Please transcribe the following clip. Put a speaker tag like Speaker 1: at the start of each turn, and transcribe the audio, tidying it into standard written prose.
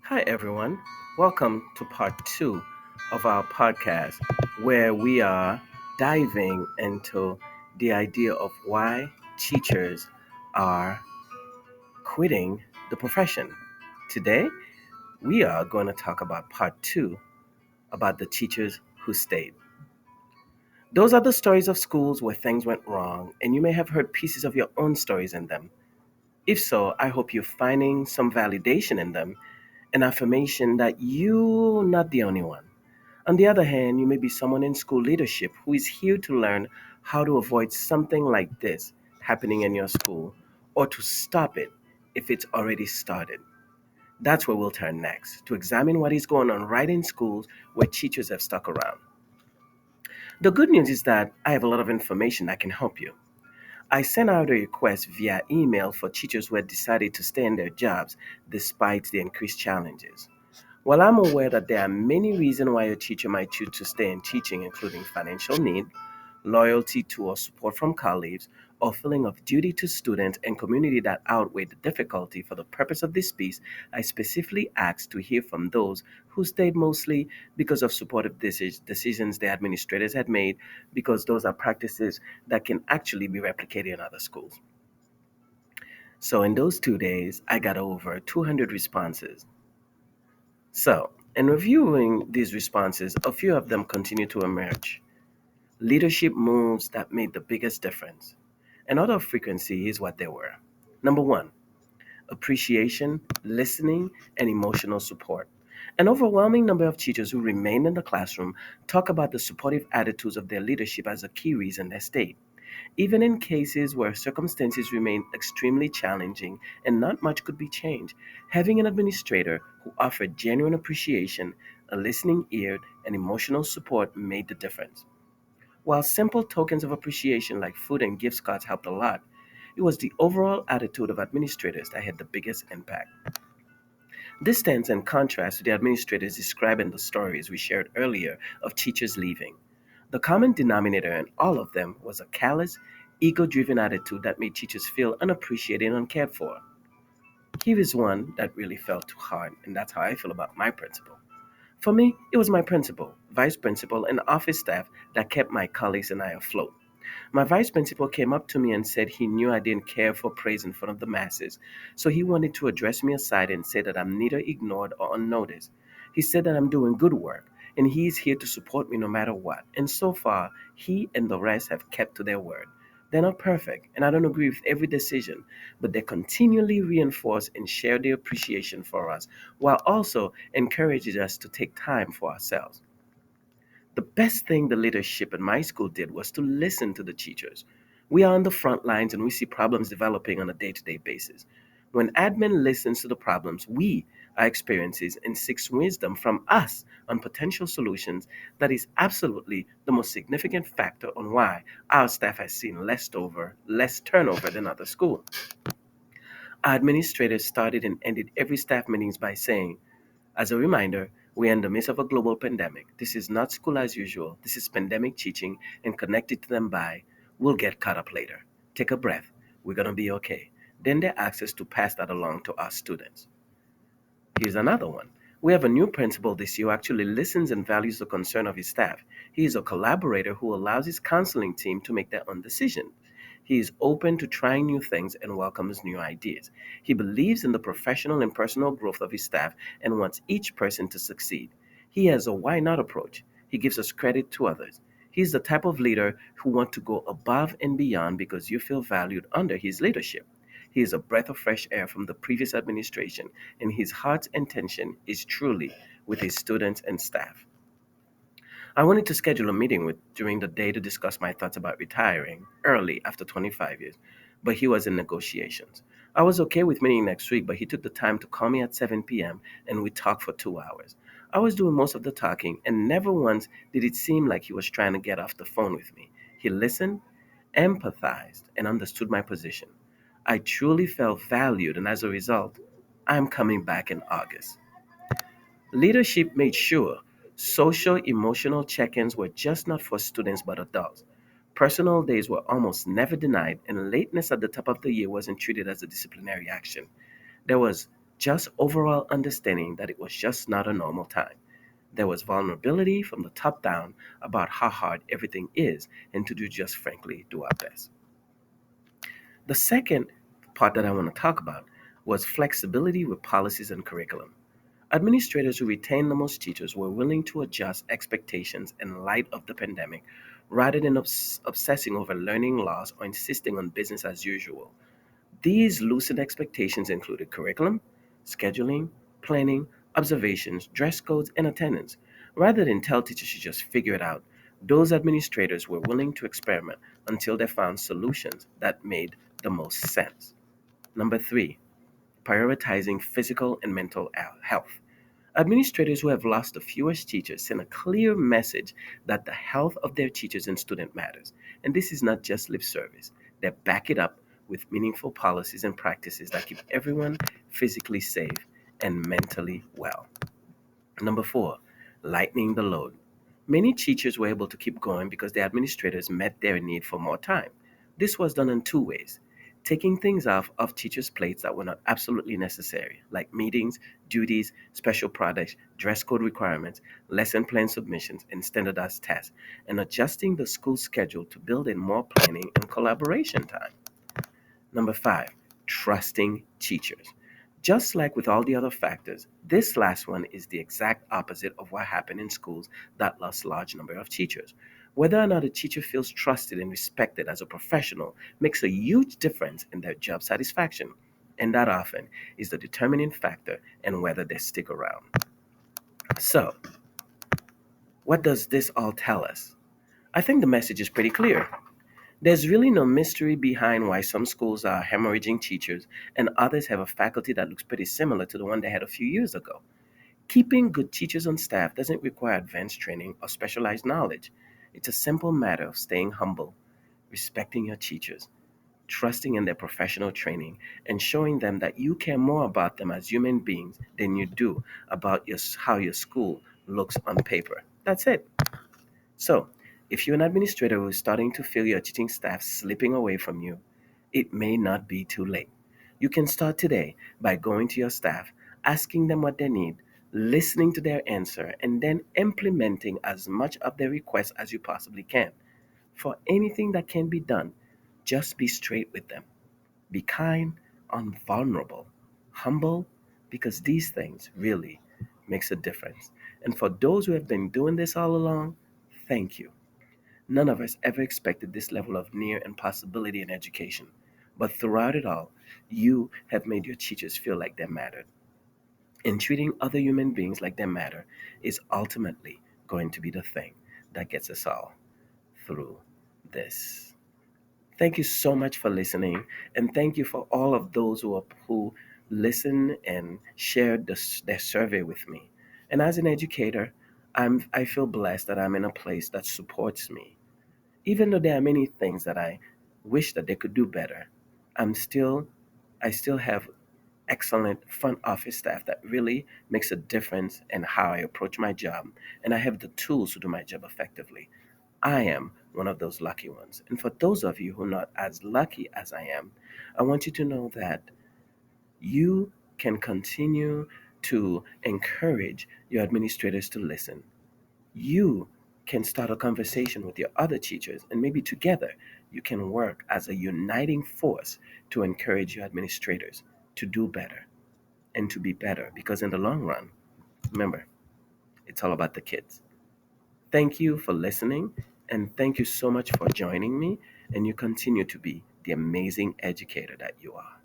Speaker 1: Hi, everyone. Welcome to part two of our podcast, where we are diving into the idea of why teachers are quitting the profession. Today, we are going to talk about part two about the teachers who stayed. Those are the stories of schools where things went wrong, and you may have heard pieces of your own stories in them. If so, I hope you're finding some validation in them, an affirmation that you're not the only one. On the other hand, you may be someone in school leadership who is here to learn how to avoid something like this happening in your school or to stop it if it's already started. That's where we'll turn next to examine what is going on right in schools where teachers have stuck around. The good news is that I have a lot of information that can help you. I sent out a request via email for teachers who had decided to stay in their jobs despite the increased challenges. While I'm aware that there are many reasons why a teacher might choose to stay in teaching, including financial need, loyalty to or support from colleagues, or feeling of duty to students and community that outweigh the difficulty, for the purpose of this piece, I specifically asked to hear from those who stayed mostly because of supportive decisions the administrators had made, because those are practices that can actually be replicated in other schools. So in those 2 days, I got over 200 responses. So, in reviewing these responses, a few of them continue to emerge. Leadership moves that made the biggest difference. And order of frequency is what they were. Number one, appreciation, listening, and emotional support. An overwhelming number of teachers who remained in the classroom talk about the supportive attitudes of their leadership as a key reason they stayed. Even in cases where circumstances remained extremely challenging and not much could be changed, having an administrator who offered genuine appreciation, a listening ear, and emotional support made the difference. While simple tokens of appreciation like food and gift cards helped a lot, it was the overall attitude of administrators that had the biggest impact. This stands in contrast to the administrators described in the stories we shared earlier of teachers leaving. The common denominator in all of them was a callous, ego driven attitude that made teachers feel unappreciated and uncared for. Here is one that really felt too hard, and that's how I feel about my principal. For me, it was my principal, vice principal, and office staff that kept my colleagues and I afloat. My vice principal came up to me and said he knew I didn't care for praise in front of the masses, so he wanted to address me aside and say that I'm neither ignored or unnoticed. He said that I'm doing good work, and he's here to support me no matter what. And so far, he and the rest have kept to their word. They're not perfect, and I don't agree with every decision, but they continually reinforce and share their appreciation for us, while also encouraging us to take time for ourselves. The best thing the leadership in my school did was to listen to the teachers. We are on the front lines and we see problems developing on a day to day basis. When admin listens to the problems we are experiencing and seeks wisdom from us on potential solutions, that is absolutely the most significant factor on why our staff has seen less turnover than other schools. Our administrators started and ended every staff meetings by saying, as a reminder, we are in the midst of a global pandemic. This is not school as usual. This is pandemic teaching and connected to them by, we'll get caught up later. Take a breath. We're going to be okay. Then they ask us to pass that along to our students. Here's another one. We have a new principal this year who actually listens and values the concern of his staff. He is a collaborator who allows his counseling team to make their own decisions. He is open to trying new things and welcomes new ideas. He believes in the professional and personal growth of his staff and wants each person to succeed. He has a why not approach. He gives us credit to others. He's the type of leader who wants to go above and beyond because you feel valued under his leadership. He is a breath of fresh air from the previous administration, and his heart's intention is truly with his students and staff. I wanted to schedule a meeting with during the day to discuss my thoughts about retiring early after 25 years, but he was in negotiations. I was okay with meeting next week, but he took the time to call me at 7 p.m. and we talked for 2 hours. I was doing most of the talking, and never once did it seem like he was trying to get off the phone with me. He listened, empathized, and understood my position. I truly felt valued, and as a result, I'm coming back in August. Leadership made sure social emotional check ins were just not for students but adults. Personal days were almost never denied, and lateness at the top of the year wasn't treated as a disciplinary action. There was just overall understanding that it was just not a normal time. There was vulnerability from the top down about how hard everything is and to do just frankly do our best. The second part that I want to talk about was flexibility with policies and curriculum. Administrators who retained the most teachers were willing to adjust expectations in light of the pandemic rather than obsessing over learning loss or insisting on business as usual. These loosened expectations included curriculum, scheduling, planning, observations, dress codes, and attendance. Rather than tell teachers to just figure it out, those administrators were willing to experiment until they found solutions that made the most sense. Number three, prioritizing physical and mental health. Administrators who have lost the fewest teachers send a clear message that the health of their teachers and students matters. And this is not just lip service. They back it up with meaningful policies and practices that keep everyone physically safe and mentally well. Number four, lightening the load. Many teachers were able to keep going because the administrators met their need for more time. This was done in two ways: taking things off of teachers' plates that were not absolutely necessary, like meetings, duties, special projects, dress code requirements, lesson plan submissions, and standardized tasks, and adjusting the school schedule to build in more planning and collaboration time. Number five, trusting teachers. Just like with all the other factors, this last one is the exact opposite of what happened in schools that lost large number of teachers. Whether or not a teacher feels trusted and respected as a professional makes a huge difference in their job satisfaction, and that often is the determining factor in whether they stick around. So, what does this all tell us? I think the message is pretty clear. There's really no mystery behind why some schools are hemorrhaging teachers and others have a faculty that looks pretty similar to the one they had a few years ago. Keeping good teachers on staff doesn't require advanced training or specialized knowledge. It's a simple matter of staying humble, respecting your teachers, trusting in their professional training, and showing them that you care more about them as human beings than you do about how your school looks on paper. That's it. So, if you're an administrator who is starting to feel your teaching staff slipping away from you, it may not be too late. You can start today by going to your staff, asking them what they need, listening to their answer, and then implementing as much of their requests as you possibly can. For anything that can be done, just be straight with them. Be kind, vulnerable, humble, because these things really makes a difference. And for those who have been doing this all along, thank you. None of us ever expected this level of near impossibility in education. But throughout it all, you have made your teachers feel like they mattered. And treating other human beings like they matter is ultimately going to be the thing that gets us all through this. Thank you so much for listening, and thank you for all of those who listened and shared their survey with me. And as an educator, I feel blessed that I'm in a place that supports me. Even though there are many things that I wish that they could do better, I'm still I still have excellent front office staff that really makes a difference in how I approach my job, and I have the tools to do my job effectively. I am one of those lucky ones. And for those of you who are not as lucky as I am, I want you to know that you can continue to encourage your administrators to listen. You can start a conversation with your other teachers, and maybe together you can work as a uniting force to encourage your administrators to do better and to be better. Because in the long run, remember, it's all about the kids. Thank you for listening, and thank you so much for joining me. And you continue to be the amazing educator that you are.